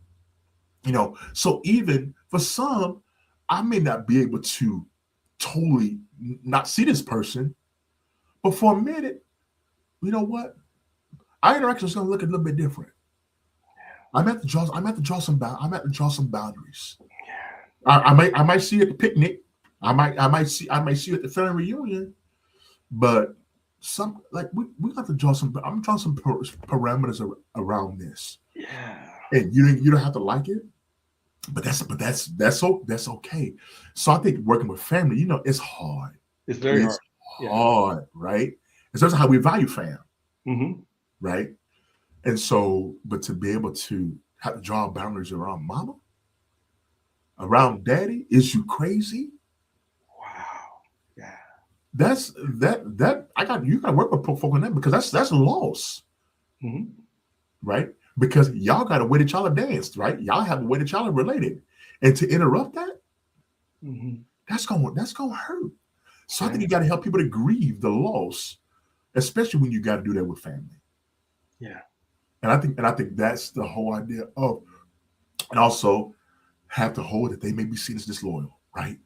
So even for some, I may not be able to totally not see this person, but for a minute, you know what? Our interaction is going to look a little bit different. I'm at to draw some boundaries. I might see you at the picnic. I might see you at the family reunion. But some like we got to draw some. I'm drawing some parameters around this, Yeah. and you don't have to like it, but that's okay. So I think working with family, it's hard. It's very It's hard. Yeah. hard, right? It's also how we value fam, Hmm. right? And so, but to be able to have to draw boundaries around mama, around daddy, is you crazy? Wow. Yeah. That I got you got to work with folk on that because that's a loss, Hmm. right? because y'all got a way that y'all are danced, right? Y'all have a way that y'all are related, and to interrupt that, that's gonna hurt. So I think you got to help people to grieve the loss, especially when you got to do that with family. Yeah. And I think that's the whole idea of, and also have to hold that they may be seen as disloyal, right?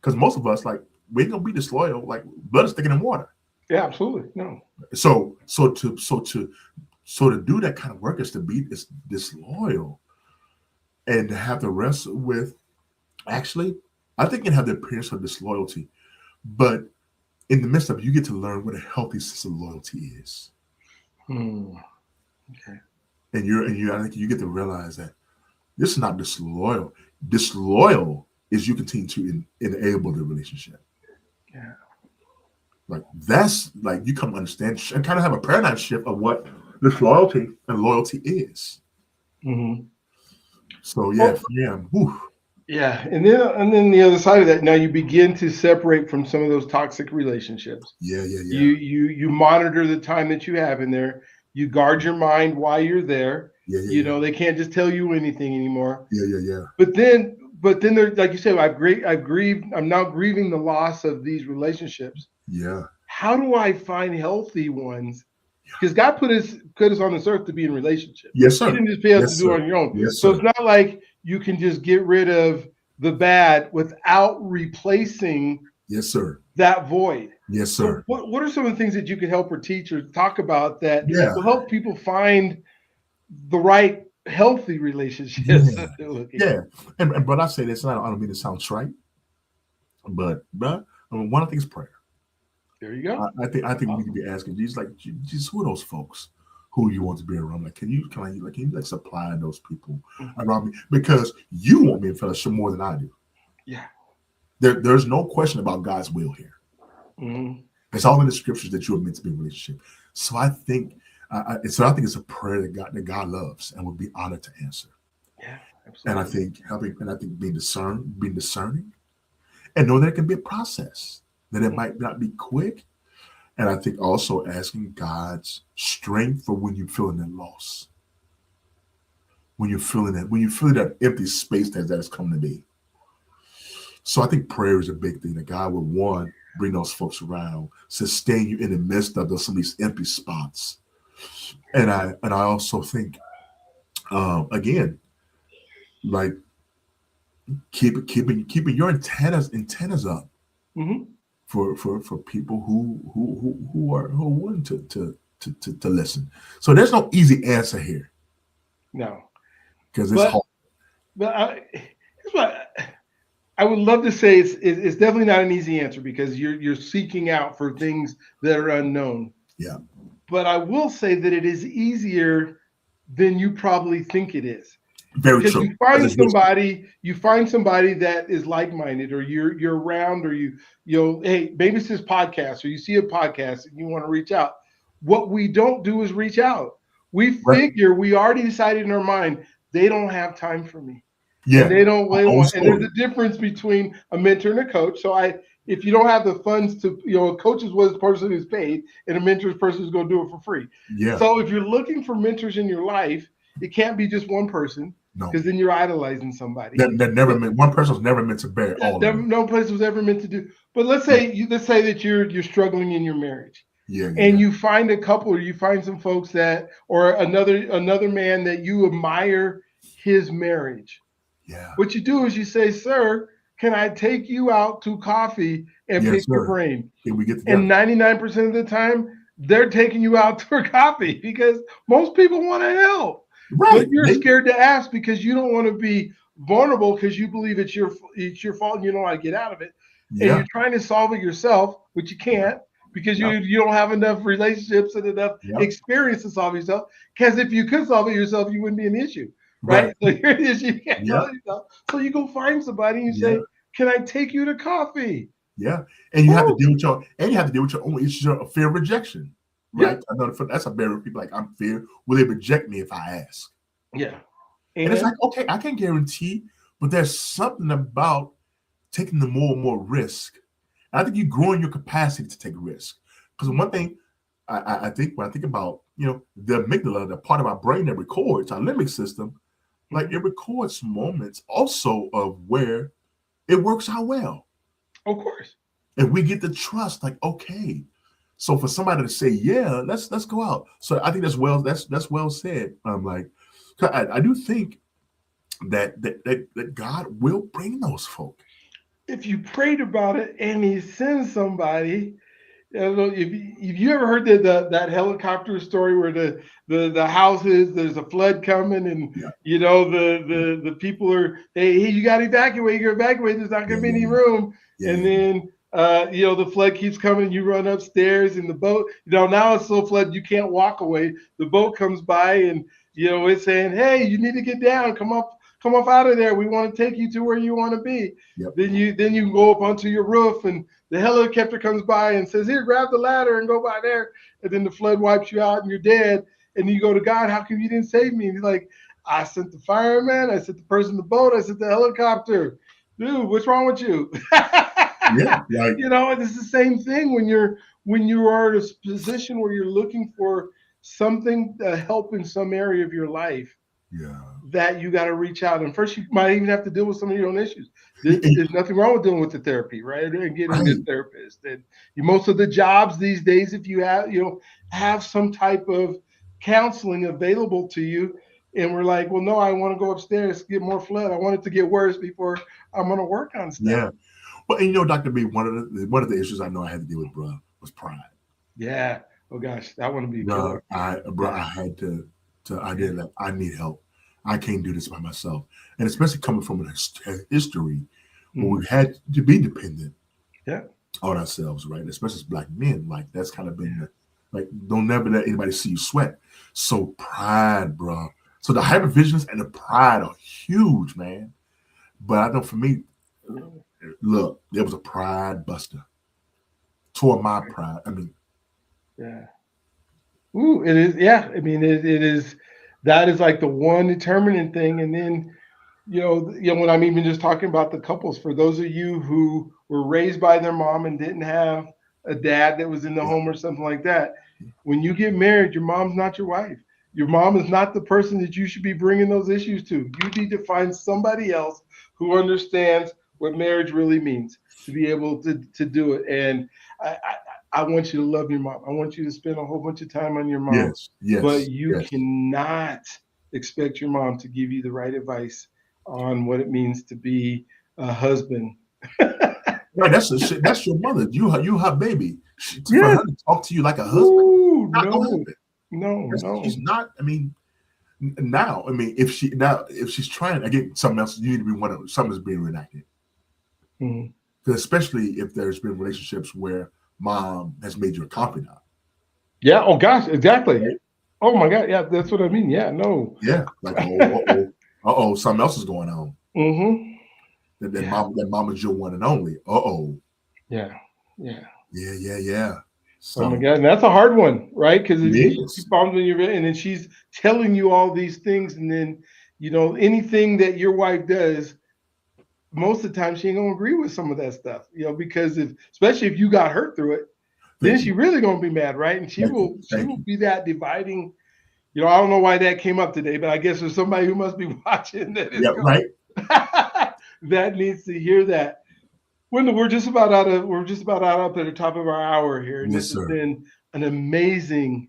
Because most of us, like, we ain't gonna be disloyal. Like, blood is thicker than water. Yeah, absolutely. No. So to do that kind of work is to be disloyal and to have to wrestle with. Actually, I think it can have the appearance of disloyalty, but in the midst of it, you get to learn what a healthy sense of loyalty is. Okay. And I think you get to realize that this is not disloyal. Disloyal is you continue to enable the relationship. Yeah. Like, that's like, you come to understand and kind of have a paradigm shift of what disloyalty and loyalty is. So yeah, whew. Yeah, and then the other side of that, now you begin to separate from some of those toxic relationships. Yeah. You monitor the time that you have in there. You guard your mind while you're there. Yeah. They can't just tell you anything anymore. Yeah. But then there, like you said, I'm now grieving the loss of these relationships. Yeah. How do I find healthy ones? Because God put us on this earth to be in relationship. Yes, You sir. didn't just be able Yes, to do sir. it on your own. Yes, So sir. it's not like you can just get rid of the bad without replacing Yes, sir. that void. Yes, So sir. what are some of the things that you could help or teach or talk about that Yeah. will help people find the right healthy relationships Yeah. that they're looking Yeah. And but I say this, and I don't mean to sound trite, but one of the things is prayer. There you go. I think we need to be asking Jesus, like, Jesus, who are those folks who you want to be around? Like, can you supply those people around me? Because you want me in fellowship more than I do. Yeah. There's no question about God's will here. It's all in the scriptures that you are meant to be in a relationship. So I think it's a prayer that God loves and would be honored to answer. Yeah, And absolutely. I think being discerning, and know that it can be a process, that it might not be quick. And I think also asking God's strength for when you're feeling that loss, when you're feeling that empty space that is coming to be. So I think prayer is a big thing, that God would, one, bring those folks around, sustain you in the midst of some of these empty spots. And I also think, again, like, keeping your antennas up for people who are willing to listen. So there's no easy answer here. No. Because it's hard. But here's what I would love to say. It's definitely not an easy answer, because you're seeking out for things that are unknown. Yeah. But I will say that it is easier than you probably think it is. Very Because true. you find somebody that is like-minded, or you're around, or hey, maybe it's this podcast, or you see a podcast and you want to reach out. What we don't do is reach out. We figure, we already decided in our mind, they don't have time for me. Yeah. And they don't want, and there's story. a difference between a mentor and a coach. So if you don't have the funds to, a coach is what the person who's paid, and a mentor is the person who's going to do it for free. Yeah. So if you're looking for mentors in your life, it can't be just one person. No. Because then you're idolizing somebody. One person was never meant to bear all of it. No place was ever meant to do. But let's say that you're struggling in your marriage. Yeah. And you find a couple, or you find some folks or another man that you admire his marriage. Yeah. What you do is you say, "Sir, can I take you out to coffee and pick your brain?" Can we get together? And 99% of the time, they're taking you out for coffee, because most people want to help. Right. But you're scared to ask, because you don't want to be vulnerable, because you believe it's your fault and you don't know how to get out of it. Yeah. And you're trying to solve it yourself, which you can't, because you don't have enough relationships and enough experience to solve yourself. Because if you could solve it yourself, you wouldn't be an issue. Right? So you're an issue. You can't solve yourself. So you go find somebody and you say, "Can I take you to coffee?" Yeah. And you have to deal with your own issues of fear of rejection. Right? I know that's a barrier. People like, I'm fear. Will they reject me if I ask? Yeah. And it's like, okay, I can't guarantee, but there's something about taking the more and more risk. And I think you're growing your capacity to take risk. Because one thing I think when I think about the amygdala, the part of our brain that records our limbic system, like Mhm. it records moments also of where it works out well. Of course. And we get the trust, like, okay. So for somebody to say, yeah, let's go out. So I think that's well said. Like, 'cause I do think that God will bring those folk. If you prayed about it and he sends somebody, I don't know if you ever heard that helicopter story where the houses there's a flood coming and Yeah, the people are hey you got to evacuate, you evacuate, there's not yeah, going to be yeah, any yeah, room, yeah, and yeah, then the flood keeps coming, you run upstairs and the boat, now it's so flooded you can't walk away, the boat comes by and it's saying hey you need to get down, come up out of there, we want to take you to where you want to be, yeah, then you can go up onto your roof and the helicopter comes by and says, "Here, grab the ladder and go by there." And then the flood wipes you out and you're dead. And you go to God, "How come you didn't save me?" And he's like, "I sent the fireman, I sent the person in the boat, I sent the helicopter. Dude, what's wrong with you?" yeah. Like, It's the same thing when you are in a position where you're looking for something to help in some area of your life yeah, that you got to reach out. And first, you might even have to deal with some of your own issues. There's nothing wrong with dealing with the therapy, right? And getting a good right. therapist. And most of the jobs these days, if you have some type of counseling available to you, and we're like, well, no, I want to go upstairs, get more flood. I want it to get worse before I'm going to work on stuff. Yeah. But Dr. B, one of the issues I know I had to deal with, bro, was pride. Yeah. Oh gosh, that one would be a Bro, killer. Yeah. I had to I Yeah. did like I need help. I can't do this by myself. And especially coming from a history where Mhm. we've had to be dependent Yeah. on ourselves, right? Especially as black men, like that's kind of been Yeah. the like don't never let anybody see you sweat. So pride, bro. So the hypervigilance and the pride are huge, man. But I know for me, look, there was a pride buster. Tore my pride. I mean, Yeah. Ooh, it is. Yeah, I mean, it is. That is like the one determining thing. And then, when I'm even just talking about the couples, for those of you who were raised by their mom and didn't have a dad that was in the yeah, home or something like that, when you get married, your mom's not your wife. Your mom is not the person that you should be bringing those issues to. You need to find somebody else who understands what marriage really means to be able to do it. And I want you to love your mom. I want you to spend a whole bunch of time on your mom, yes, but yes, you yes. cannot expect your mom to give you the right advice on what it means to be a husband. Right, that's the shit. That's your mother. You her baby. For Yes. her to talk to you like a husband, Ooh, not gonna no, happen. no, She's no. not. I mean, now, I mean, if she's trying again, something else, you need to be one of something is being reenacted. Mhm. 'Cause especially if there's been relationships where mom has made you a confidant, Yeah. Oh gosh, exactly. right? Oh my God. Yeah, that's what I mean. Yeah. No. Yeah, like something else is going on. Mm-hmm. Yeah. That mom is your one and only. Yeah. Yeah. Yeah, yeah, yeah. Oh my So God, and that's a hard one, right? Because if it you is. keep on doing your and then she's telling you all these things, and then anything that your wife does, most of the time she ain't gonna agree with some of that stuff, because if especially if you got hurt through it, then Thank she you, really gonna be mad, right? And she thank you, will she thank will you. be that dividing. I don't know why that came up today, but I guess there's somebody who must be watching that is Yeah, going right. that needs to hear that. Wendell, we're just about out up at the top of our hour here, and Yes, this has sir. been an amazing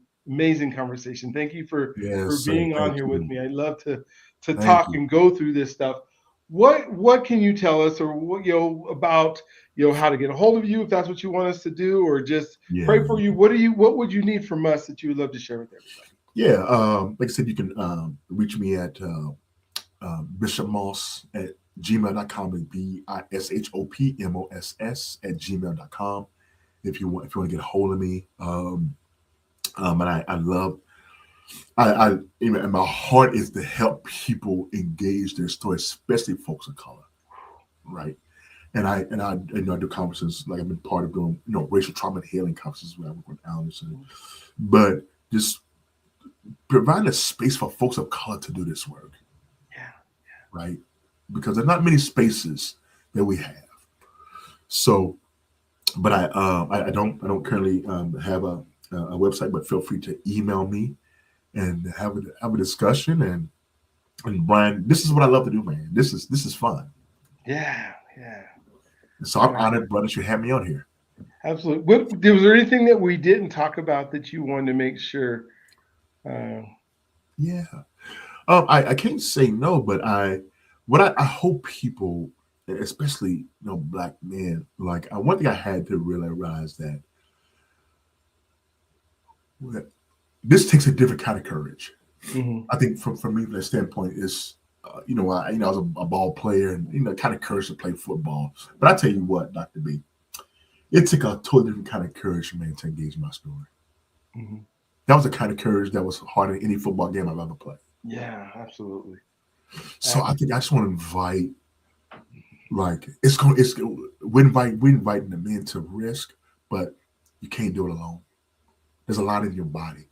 conversation. Thank you for Yes, sir. being on Thank here with you. me. I love to Thank talk you. and go through this stuff. What can you tell us, or what about how to get a hold of you if that's what you want us to do, or just Yeah, pray for you? What would you need from us that you would love to share with everybody? yeah. Like I said, you can reach me at Bishop Moss at gmail.com and BISHOPMOSS at gmail.com if you want to get a hold of me. And I love and my heart is to help people engage their story, especially folks of color, right? I do conferences like I've been part of doing racial trauma and healing conferences where I work with Anderson, but just provide a space for folks of color to do this work, Yeah. right? Because there's not many spaces that we have. So, but I don't currently have a website, but feel free to email me and have a discussion. And Brian, this is what I love to do, man. This is fun. Yeah, yeah. So I'm Wow. honored, brother, you had me on here. Absolutely. Was there anything that we didn't talk about that you wanted to make sure? Uh, Yeah. I can't say no, but I hope people, especially black men, like one thing I had to realize that this takes a different kind of courage. mhm. I think from me, from that standpoint, is I was a ball player and kind of courage to play football. But I tell you what, Doctor B, it took a totally different kind of courage for me to engage my story. Mhm. That was the kind of courage that was harder than any football game I've ever played. Yeah, absolutely. So I think I just want to invite, like, we're inviting the men to risk, but you can't do it alone. There's a lot in your body,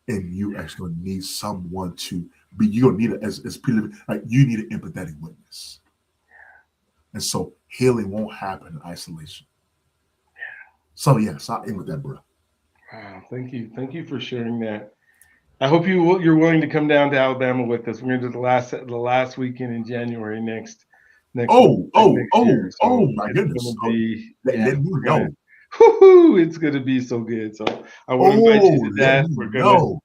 and you actually gonna need someone to be. You're gonna need it as people, like you need an empathetic witness, and so healing won't happen in isolation. So yes, I'll end with that, bro. Wow. Thank you. Thank you for sharing that. I hope you're willing to come down to Alabama with us. We're going to do the last weekend in January next month Oh, oh, next year. oh, So oh my it's going goodness! to Oh, be yeah. let me We're gonna know. whoo it's going to be so good. So I want to invite you Oh, to let that. me We're gonna know.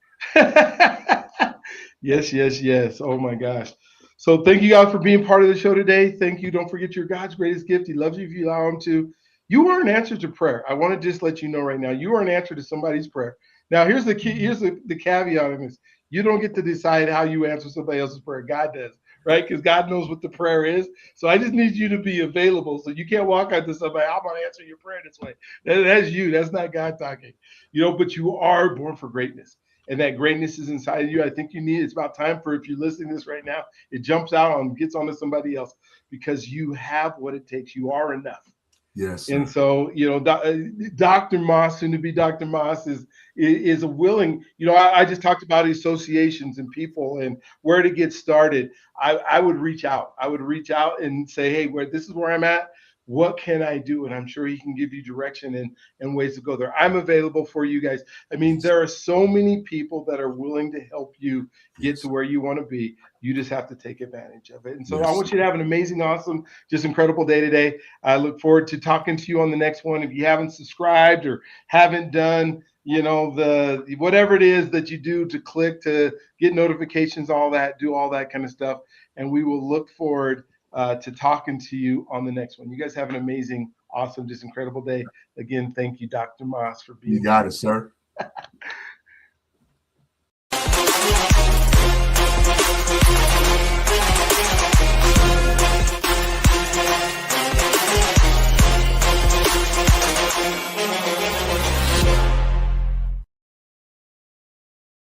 yes, yes, yes. Oh my gosh. So thank you guys for being part of the show today. Thank you. Don't forget your God's greatest gift. He loves you if you allow him to. You are an answer to prayer. I want to just let you know right now, you are an answer to somebody's prayer. Now, here's the key, here's the caveat in this. You don't get to decide how you answer somebody else's prayer. God does, right? Because God knows what the prayer is. So I just need you to be available. So you can't walk out to somebody, I'm gonna answer your prayer this way. That's you. That's not God talking. But you are born for greatness, and that greatness is inside of you. I think you need. It's about time for, if you're listening to this right now, it jumps out on, gets onto somebody else, because you have what it takes. You are enough. Yes, And sir. so, Dr. Moss, soon to be Dr. Moss, is a willing. I just talked about associations and people and where to get started. I would reach out. I would reach out and say, hey, this is where I'm at. What can I do? And I'm sure he can give you direction and ways to go there. I'm available for you guys. I mean, Yes, there are so many people that are willing to help you get to yes, where you want to be. You just have to take advantage of it. And so I yes, want you to have an amazing, awesome, just incredible day today. I look forward to talking to you on the next one. If you haven't subscribed or haven't done, the whatever it is that you do to click to get notifications, all that, do all that kind of stuff. And we will look forward to talking to you on the next one. You guys have an amazing, awesome, just incredible day. Again, thank you, Dr. Moss, for you being got here. it, sir.